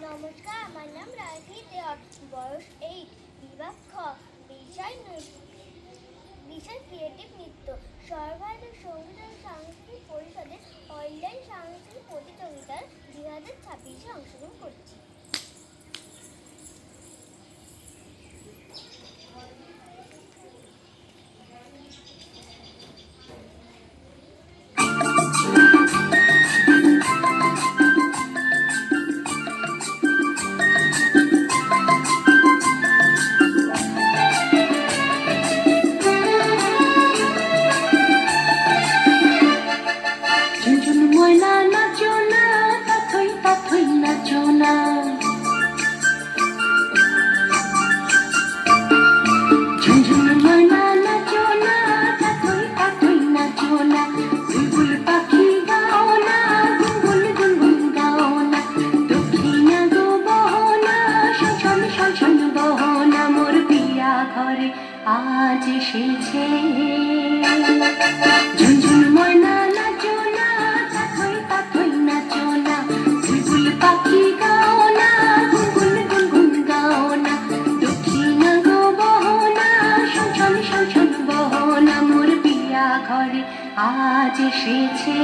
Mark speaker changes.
Speaker 1: নমস্কার, আমার নাম রাজী দে, বয়স 8, বিভাগ খ, বিষয় ক্রিয়েটিভ নৃত্য। সর্বভারতীয় সঙ্গীত ও সাংস্কৃতিক পরিষদের অনলাইন সাংস্কৃতিক প্রতিযোগিতার 2026-এ অংশগ্রহণ করছি।
Speaker 2: আজ এসেছে ঝুনঝুন ময়না নাচো না, তাথই তাথই নাচো না, বুলবুল পাখি গাও না, গুনগুন গুনগুন গাও না, দক্ষিণা গো বহনা, শোন শোন শোন বহনা, মোর পিয়া ঘরে আজ এসেছে।